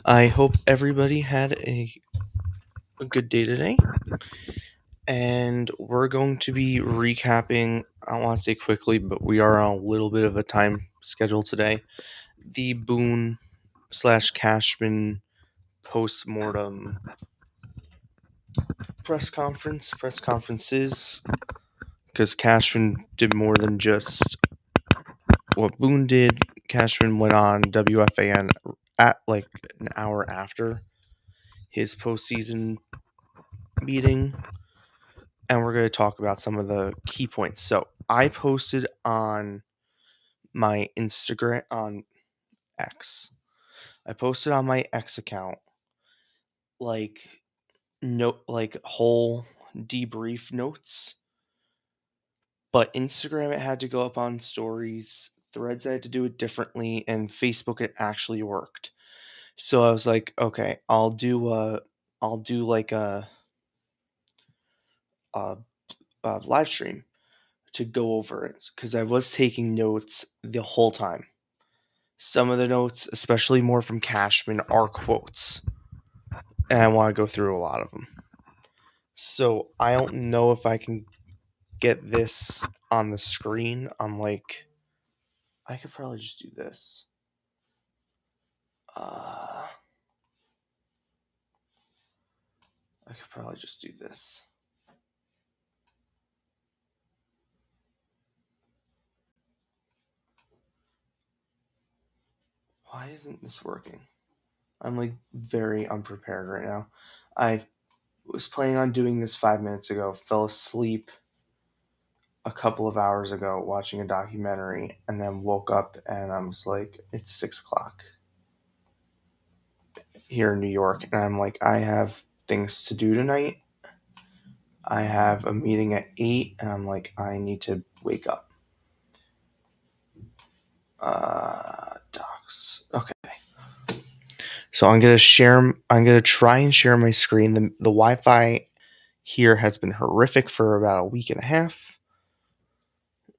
I hope everybody had a good day today. And we're going to be recapping, I don't want to say quickly, but we are on a little bit of a time schedule today. The Boone slash Cashman post-mortem press conferences, because Cashman did more than just what Boone did. Cashman went on WFAN at like an hour after his postseason meeting, and we're going to talk about some of the key points. So I posted on my Instagram on X. I posted on my X account like whole debrief notes, but Instagram it had to go up on stories. Threads I had to do it differently, and Facebook it actually worked. So I was like, okay, I'll do like a, a live stream to go over it because I was taking notes the whole time. Some of the notes, especially more from Cashman, are quotes, and I want to go through a lot of them. So I don't know if I can get this on the screen. I could probably just do this. I could probably just do this. Why isn't this working? I'm like very unprepared right now. I was planning on doing this 5 minutes ago, fell asleep a couple of hours ago watching a documentary, and then woke up and I was like, it's 6 o'clock here in New York. And I'm like, I have things to do tonight. I have a meeting at 8, and I'm like, I need to wake up. Docs. Okay. So I'm gonna try and share my screen. The Wi-Fi here has been horrific for about a week and a half,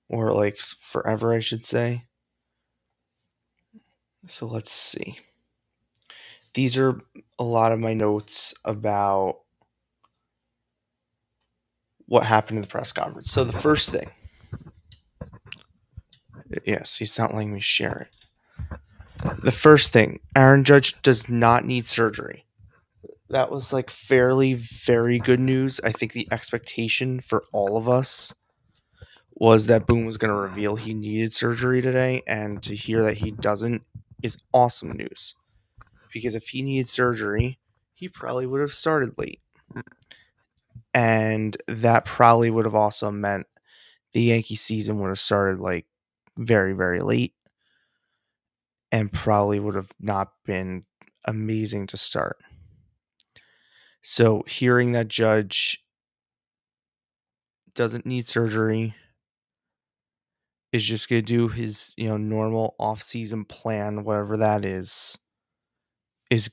or like forever, I should say. So let's see. These are a lot of my notes about what happened in the press conference. So the first thing, yes, it's not letting me share it. The first thing, Aaron Judge does not need surgery. That was like very good news. I think the expectation for all of us was that Boone was going to reveal he needed surgery today, and to hear that he doesn't is awesome news. Because if he needed surgery, he probably would have started late. And that probably would have also meant the Yankee season would have started like very late and probably would have not been amazing to start. So hearing that Judge doesn't need surgery, is just going to do his, normal off-season plan, whatever that is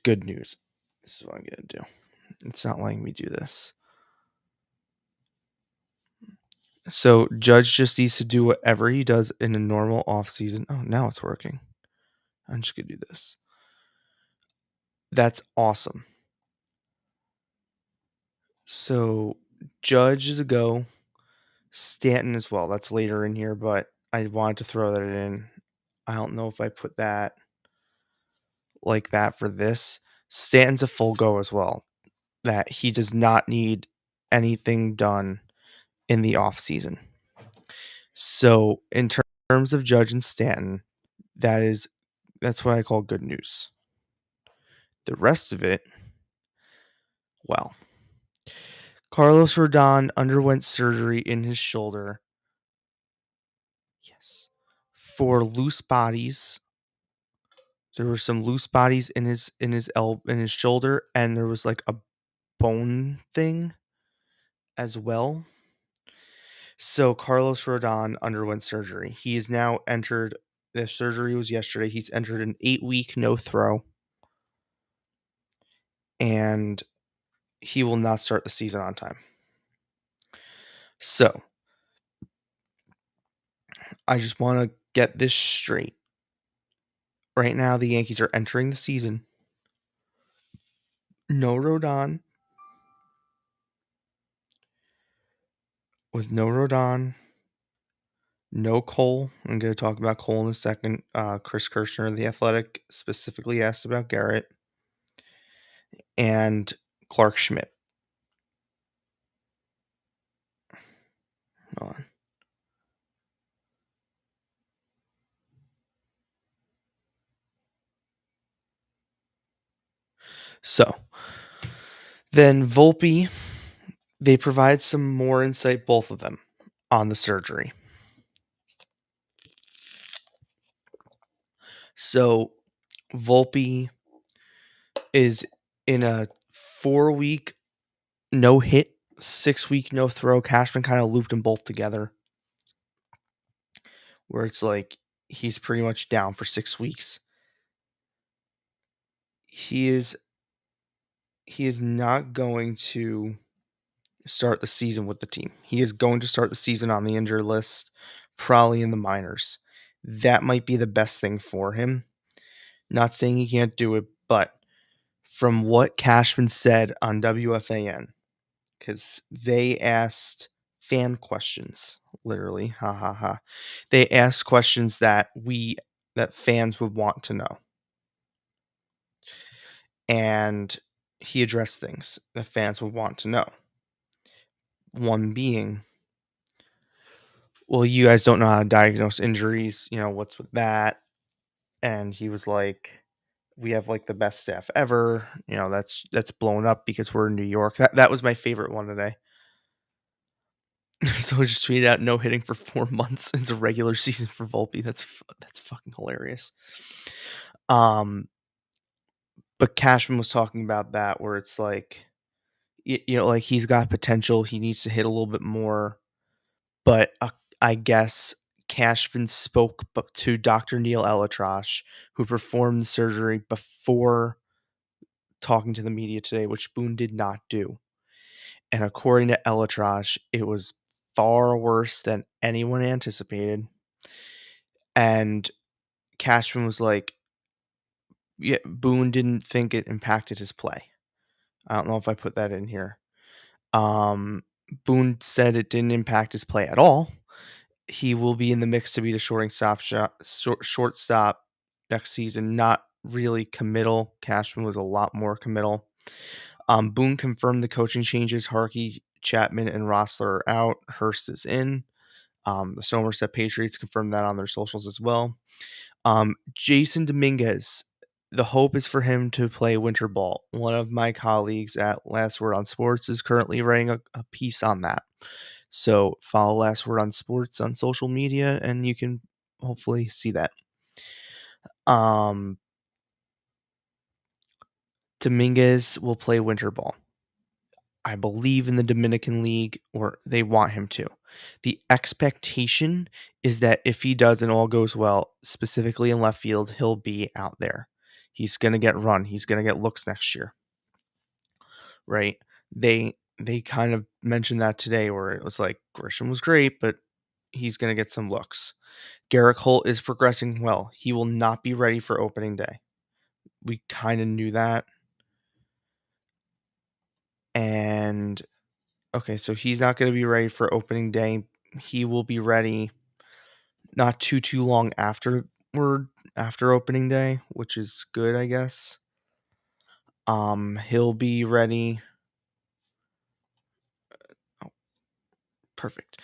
good news. This is what I'm going to do. It's not letting me do this. So Judge just needs to do whatever he does in a normal off-season. Oh, now it's working. I'm just going to do this. That's awesome. So Judge is a go. Stanton as well. That's later in here, but I wanted to throw that in. I don't know if I put that like that for this. Stanton's a full go as well. That he does not need anything done in the off season. So in terms of Judge and Stanton, that's what I call good news. The rest of it, well, Carlos Rodon underwent surgery in his shoulder. Yes. For loose bodies. There were some loose bodies in his shoulder, and there was like a bone thing as well. So Carlos Rodon underwent surgery. He is now entered. The surgery was yesterday. He's entered an 8-week no throw, and he will not start the season on time. So I just want to get this straight. Right now, the Yankees are entering the season No Rodon. With no Rodon, no Cole. I'm going to talk about Cole in a second. Chris Kirshner, the Athletic, specifically asked about Garrett and Clark Schmidt. Hold on. So then Volpe, they provide some more insight, both of them, on the surgery. So Volpe is in a 4-week no hit, 6-week no throw. Cashman kind of looped them both together, where it's like he's pretty much down for 6 weeks. He is not going to start the season with the team. He is going to start the season on the injured list, probably in the minors. That might be the best thing for him. Not saying he can't do it, but from what Cashman said on WFAN, because they asked fan questions, literally, ha ha ha. They asked questions that fans would want to know, and he addressed things that fans would want to know. One being, well, you guys don't know how to diagnose injuries. What's with that? And he was like, we have like the best staff ever. That's blown up because we're in New York. That was my favorite one today. So I just tweeted out no hitting for 4 months is a regular season for Volpe. That's fucking hilarious. But Cashman was talking about that, where it's like, like he's got potential. He needs to hit a little bit more. But I guess Cashman spoke to Dr. Neil Elatrosh, who performed the surgery, before talking to the media today, which Boone did not do. And according to Elatrosh, it was far worse than anyone anticipated. And Cashman was like, yeah, Boone didn't think it impacted his play. I don't know if I put that in here. Boone said it didn't impact his play at all. He will be in the mix to be the shortstop next season. Not really committal. Cashman was a lot more committal. Boone confirmed the coaching changes. Harkey, Chapman, and Rossler are out. Hurst is in. The Somerset Patriots confirmed that on their socials as well. Jason Dominguez, the hope is for him to play winter ball. One of my colleagues at Last Word on Sports is currently writing a piece on that. So follow Last Word on Sports on social media, and you can hopefully see that. Dominguez will play winter ball, I believe, in the Dominican League, or they want him to. The expectation is that if he does and all goes well, specifically in left field, he'll be out there. He's going to get run. He's going to get looks next year, right? They kind of mentioned that today, where it was like Grisham was great, but he's going to get some looks. Garrett Holt is progressing well. He will not be ready for opening day. We kind of knew that. And okay, so he's not going to be ready for opening day. He will be ready not too long after opening day, which is good, I guess. He'll be ready. Oh, perfect.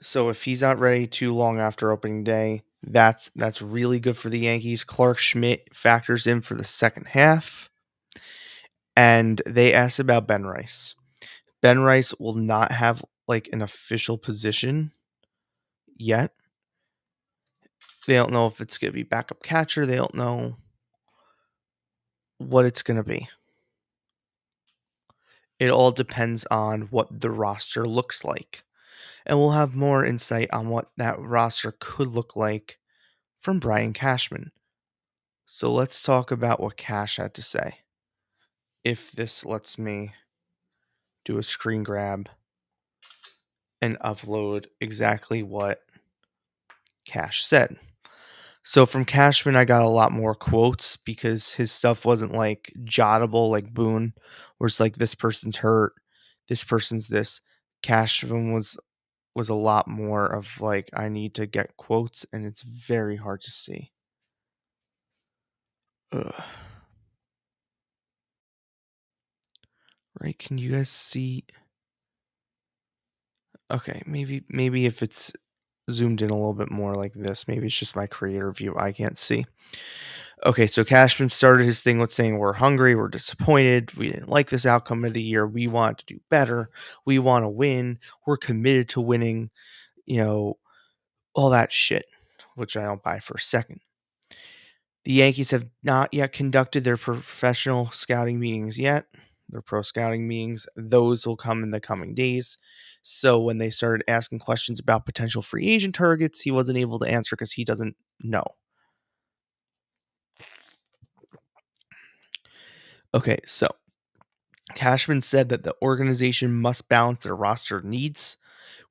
So if he's not ready too long after opening day, that's really good for the Yankees. Clark Schmidt factors in for the second half. And they asked about Ben Rice. Ben Rice will not have like an official position yet. They don't know if it's going to be backup catcher. They don't know what it's going to be. It all depends on what the roster looks like. And we'll have more insight on what that roster could look like from Brian Cashman. So let's talk about what Cash had to say. If this lets me do a screen grab and upload exactly what Cash said. So from Cashman, I got a lot more quotes because his stuff wasn't like jottable like Boone, where it's like this person's hurt, this person's this. Cashman was a lot more of like I need to get quotes, and it's very hard to see. Ugh. Right? Can you guys see? Okay, maybe if it's zoomed in a little bit more like this, maybe it's just my creator view I can't see. Okay, so Cashman started his thing with saying we're hungry, we're disappointed, we didn't like this outcome of the year, we want to do better, we want to win, we're committed to winning, you know, all that shit, which I don't buy for a second. The Yankees have not yet conducted their professional scouting meetings yet. Their pro scouting meetings, those will come in the coming days. So when they started asking questions about potential free agent targets, he wasn't able to answer because he doesn't know. Okay, so Cashman said that the organization must balance their roster needs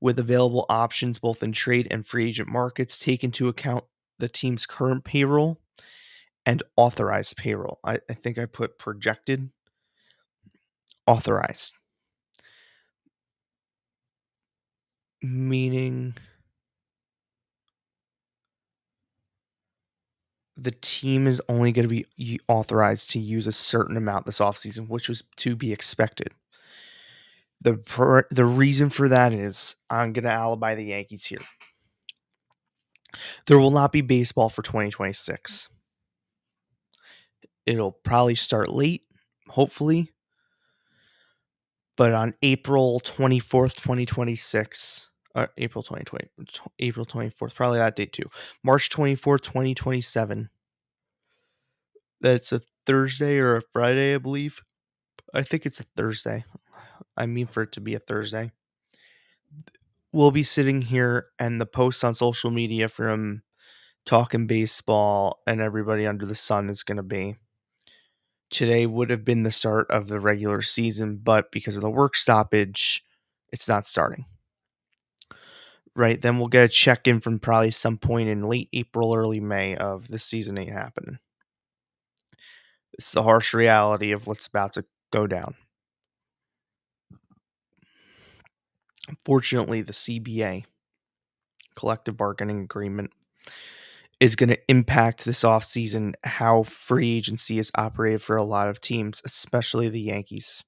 with available options both in trade and free agent markets, take into account the team's current payroll and authorized payroll. I think I put projected, authorized, meaning the team is only going to be authorized to use a certain amount this offseason, which was to be expected. The reason for that is I'm going to alibi the Yankees here. There will not be baseball for 2026. It'll probably start late, hopefully, but on April 24th, 2026, April 2020, April 24th, probably that date too. March 24th, 2027. That's a Thursday or a Friday, I believe. I think it's a Thursday. I mean for it to be a Thursday. We'll be sitting here and the post on social media from Talking Baseball and everybody under the sun is going to be today would have been the start of the regular season, but because of the work stoppage, it's not starting. Right, then we'll get a check-in from probably some point in late April, early May of this season ain't happening. It's the harsh reality of what's about to go down. Unfortunately, the CBA, collective bargaining agreement, is going to impact this offseason how free agency is operated for a lot of teams, especially the Yankees.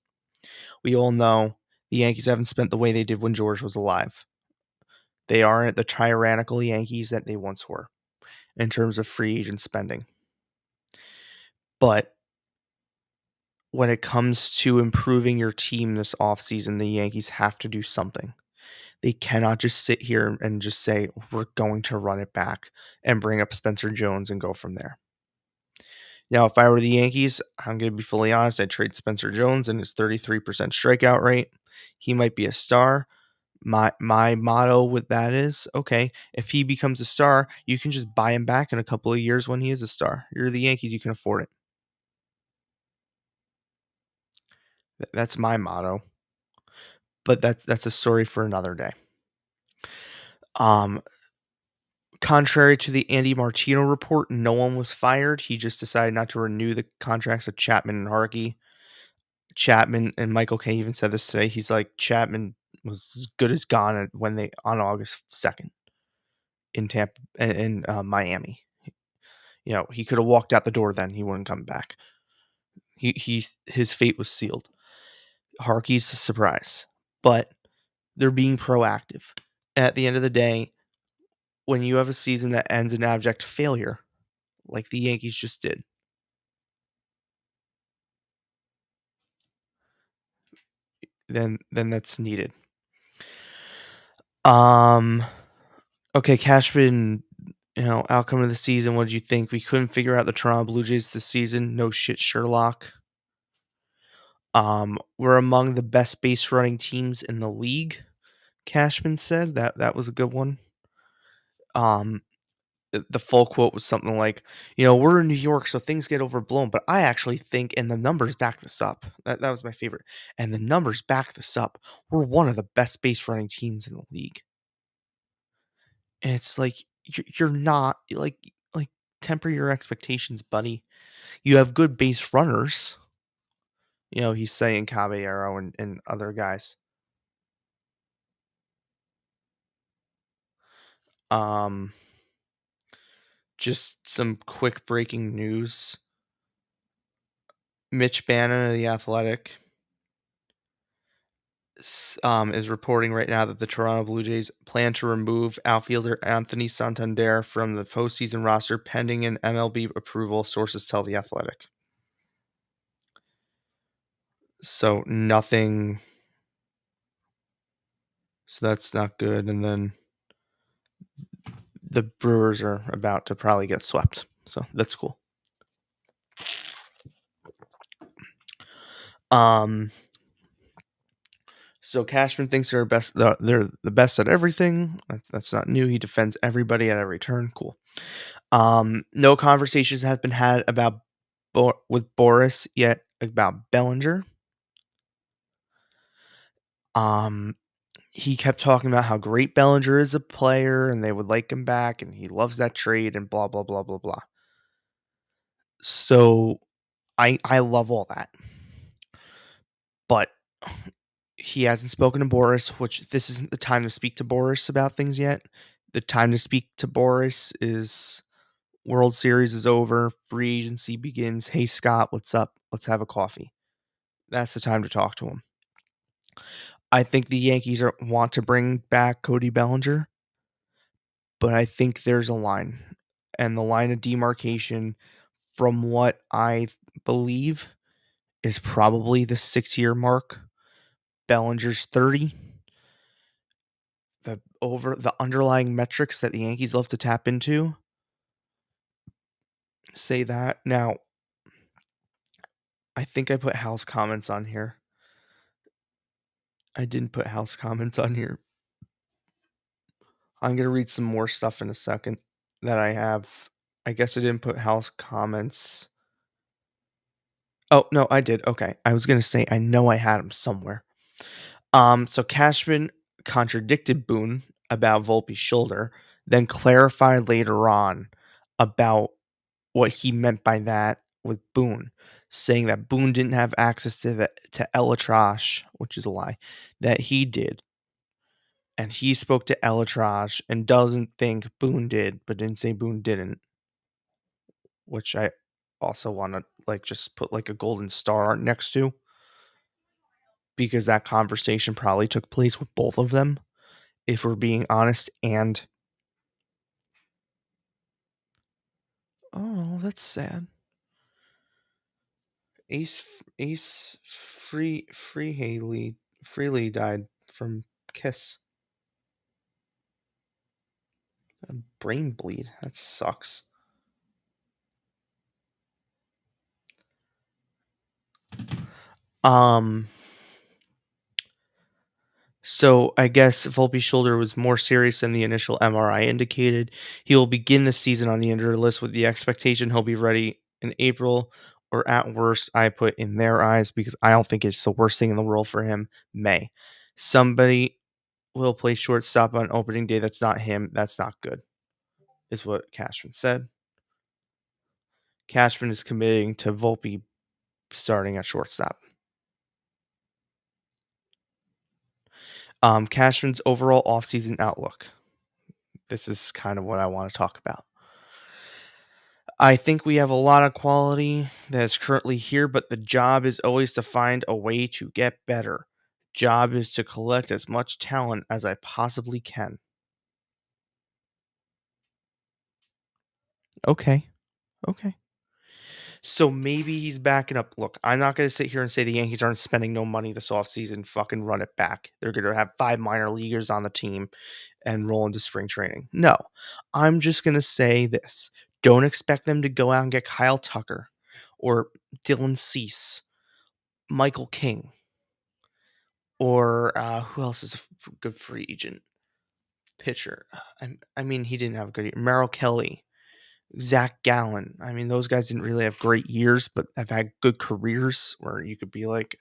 We all know the Yankees haven't spent the way they did when George was alive. They aren't the tyrannical Yankees that they once were in terms of free agent spending. But when it comes to improving your team this offseason, the Yankees have to do something. They cannot just sit here and just say, we're going to run it back and bring up Spencer Jones and go from there. Now, if I were the Yankees, I'm going to be fully honest, I'd trade Spencer Jones and his 33% strikeout rate. He might be a star. My motto with that is, okay, if he becomes a star, you can just buy him back in a couple of years when he is a star. You're the Yankees, you can afford it. That's my motto. But that's a story for another day. Um, Contrary to the Andy Martino report, no one was fired. He just decided not to renew the contracts of Chapman and Harkey. Chapman and Michael Kay even said this today. He's like Chapman was as good as gone when they on August 2nd in Tampa in Miami. You know, he could have walked out the door then. He wouldn't come back. His fate was sealed. Harkey's a surprise, but they're being proactive. At the end of the day, when you have a season that ends in abject failure, like the Yankees just did, then that's needed. Um okay, Cashman, outcome of the season, what did you think? We couldn't figure out the Toronto Blue Jays this season. No shit, Sherlock. We're among the best base running teams in the league, Cashman said. That was a good one. Um the full quote was something like, we're in New York, so things get overblown, but I actually think, and the numbers back this up. That was my favorite. And the numbers back this up. We're one of the best base running teams in the league. And it's like you're not like temper your expectations, buddy. You have good base runners. He's saying Caballero and other guys. Um, just some quick breaking news. Mitch Bannon of The Athletic is reporting right now that the Toronto Blue Jays plan to remove outfielder Anthony Santander from the postseason roster pending an MLB approval, sources tell The Athletic. So nothing. So that's not good. And then the Brewers are about to probably get swept. So that's cool. So Cashman thinks they're the best at everything. That's not new. He defends everybody at every turn. Cool. No conversations have been had about with Boris yet about Bellinger. He kept talking about how great Bellinger is a player and they would like him back and he loves that trade and blah blah blah blah blah. So I love all that. But he hasn't spoken to Boris, which this isn't the time to speak to Boris about things yet. The time to speak to Boris is World Series is over, free agency begins. Hey Scott, what's up? Let's have a coffee. That's the time to talk to him. I think the Yankees want to bring back Cody Bellinger, but I think there's a line. And the line of demarcation, from what I believe, is probably the 6-year mark. Bellinger's 30. The underlying metrics that the Yankees love to tap into say that. Now, I think I put Hal's comments on here. I didn't put Hal's comments on here. I'm going to read some more stuff in a second that I have. I guess I didn't put Hal's comments. Oh, no, I did. Okay. I was going to say, I know I had him somewhere. So Cashman contradicted Boone about Volpe's shoulder, then clarified later on about what he meant by that with Boone, saying that Boone didn't have access to Elatrash, which is a lie, that he did. And he spoke to Elatrash and doesn't think Boone did, but didn't say Boone didn't, which I also want to just put a golden star next to, because that conversation probably took place with both of them, if we're being honest. And oh, that's sad. Ace Freely died from Kiss. A brain bleed. That sucks. So I guess Volpe's shoulder was more serious than the initial MRI indicated. He will begin the season on the injured list with the expectation he'll be ready in April, or at worst, I put in their eyes, because I don't think it's the worst thing in the world for him, May. Somebody will play shortstop on opening day. That's not him. That's not good, is what Cashman said. Cashman is committing to Volpe starting at shortstop. Cashman's overall offseason outlook. This is kind of what I want to talk about. I think we have a lot of quality that is currently here, but the job is always to find a way to get better. Job is to collect as much talent as I possibly can. Okay. So maybe he's backing up. Look, I'm not going to sit here and say the Yankees aren't spending no money this offseason. Fucking run it back. They're going to have 5 minor leaguers on the team and roll into spring training. No, I'm just going to say this. Don't expect them to go out and get Kyle Tucker or Dylan Cease, Michael King, or who else is a good free agent pitcher? I mean, he didn't have a good year. Merrill Kelly, Zach Gallen. I mean, those guys didn't really have great years, but have had good careers where you could be like,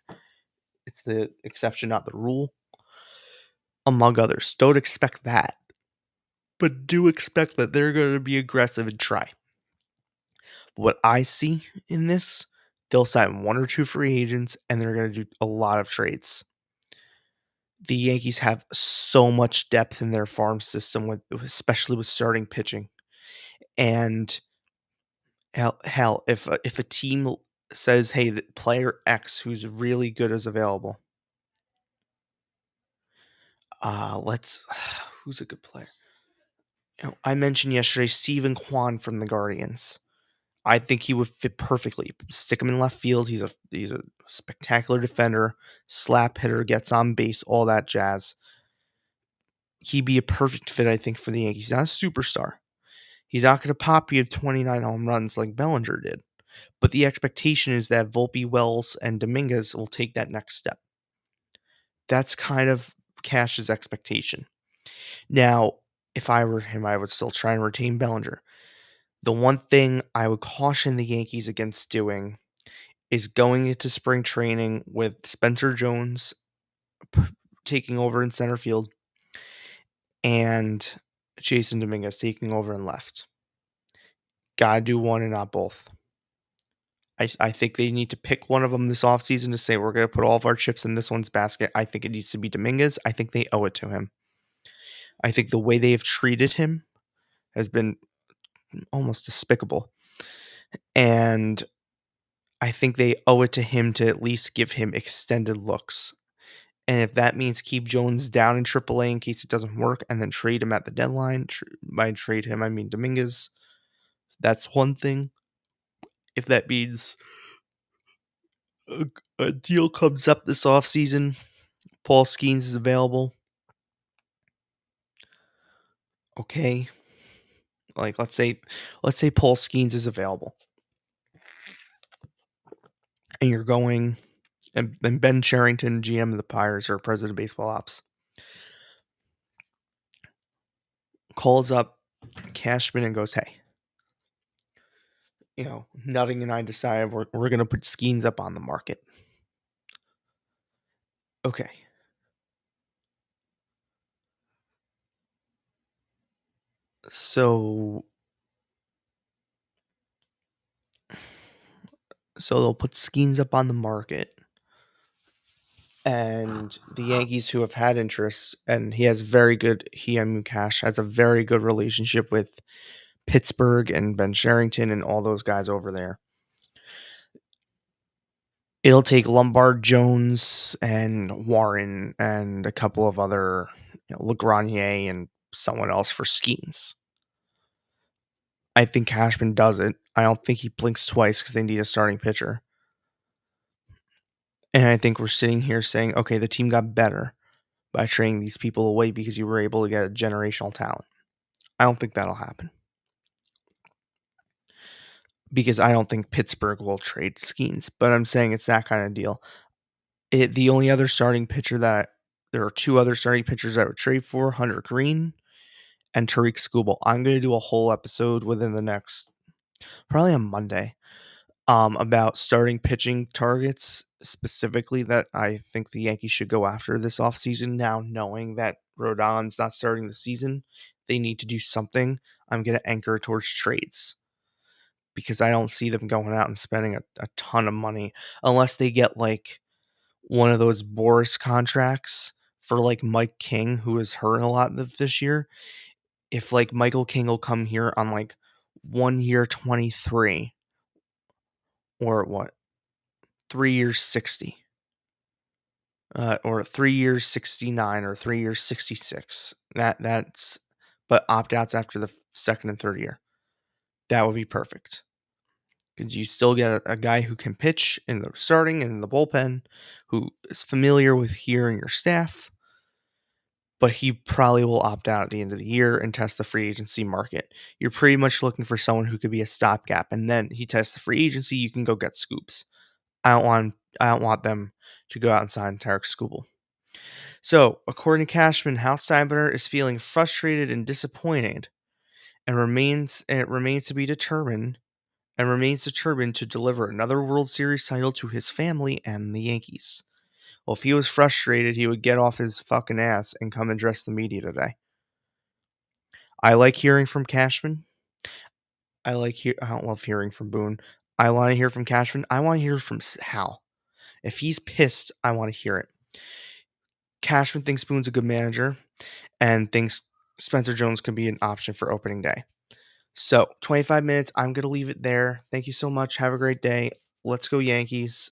it's the exception, not the rule, among others. Don't expect that, but do expect that they're going to be aggressive and try. What I see in this, they'll sign 1 or 2 free agents, and they're gonna do a lot of trades. The Yankees have so much depth in their farm system with especially with starting pitching, and if a team says, "Hey, the player X who's really good is available," let's who's a good player? I mentioned yesterday Steven Kwan from the Guardians. I think he would fit perfectly. Stick him in left field. He's a spectacular defender, slap hitter, gets on base, all that jazz. He'd be a perfect fit, I think, for the Yankees. He's not a superstar. He's not going to pop you 29 home runs like Bellinger did. But the expectation is that Volpe, Wells, and Dominguez will take that next step. That's kind of Cash's expectation. Now, if I were him, I would still try and retain Bellinger. The one thing I would caution the Yankees against doing is going into spring training with Spencer Jones p- taking over in center field and Jason Dominguez taking over in left. Gotta do one and not both. I think they need to pick one of them this offseason to say we're going to put all of our chips in this one's basket. I think it needs to be Dominguez. I think they owe it to him. I think the way they have treated him has been almost despicable. And I think they owe it to him to at least give him extended looks. And if that means keep Jones down in AAA in case it doesn't work and then trade him at the deadline, by trade him, I mean Dominguez, that's one thing. If that means a, a deal comes up this offseason, Paul Skeens is available, okay. Like let's say Paul Skeens is available and you're going and Ben Cherington, GM of the Pirates or president of baseball ops, calls up Cashman and goes, "Hey, Nutting and I decided we're gonna put Skeens up on the market." Okay. So they'll put Skeens up on the market, and the Yankees who have had interest, and I mean Cash has a very good relationship with Pittsburgh and Ben Cherington and all those guys over there. It'll take Lombard, Jones, and Warren, and a couple of other, Lagranier and someone else for Skeens. I think Cashman does it. I don't think he blinks twice because they need a starting pitcher. And I think we're sitting here saying, okay, the team got better by trading these people away because you were able to get a generational talent. I don't think that'll happen. Because I don't think Pittsburgh will trade Skeens, but I'm saying it's that kind of deal. The only other starting pitcher there are two other starting pitchers I would trade for, Hunter Green and Tariq Skubal. I'm going to do a whole episode within the next, probably on Monday, about starting pitching targets specifically that I think the Yankees should go after this offseason. Now, knowing that Rodon's not starting the season, they need to do something. I'm going to anchor towards trades because I don't see them going out and spending a ton of money unless they get like one of those Boris contracts for like Mike King, who has hurt a lot this year. If like Michael King will come here on like 1 year 23 or what 3 years 60 or 3 years 69 or 3 years 66, that's but opt-outs after the second and third year, that would be perfect because you still get a guy who can pitch in the starting and in the bullpen, who is familiar with hearing your staff, but he probably will opt out at the end of the year and test the free agency market. You're pretty much looking for someone who could be a stopgap, and then he tests the free agency, you can go get Scoops. I don't want them to go out and sign Tarek Skubal. So, according to Cashman, Hal Steinbrenner is feeling frustrated and disappointed, and it remains to be determined and remains determined to deliver another World Series title to his family and the Yankees. Well, if he was frustrated, he would get off his fucking ass and come address the media today. I like hearing from Cashman. I don't love hearing from Boone. I wanna hear from Cashman. I wanna hear from Hal. If he's pissed, I wanna hear it. Cashman thinks Boone's a good manager and thinks Spencer Jones can be an option for opening day. So, 25 minutes, I'm gonna leave it there. Thank you so much. Have a great day. Let's go Yankees.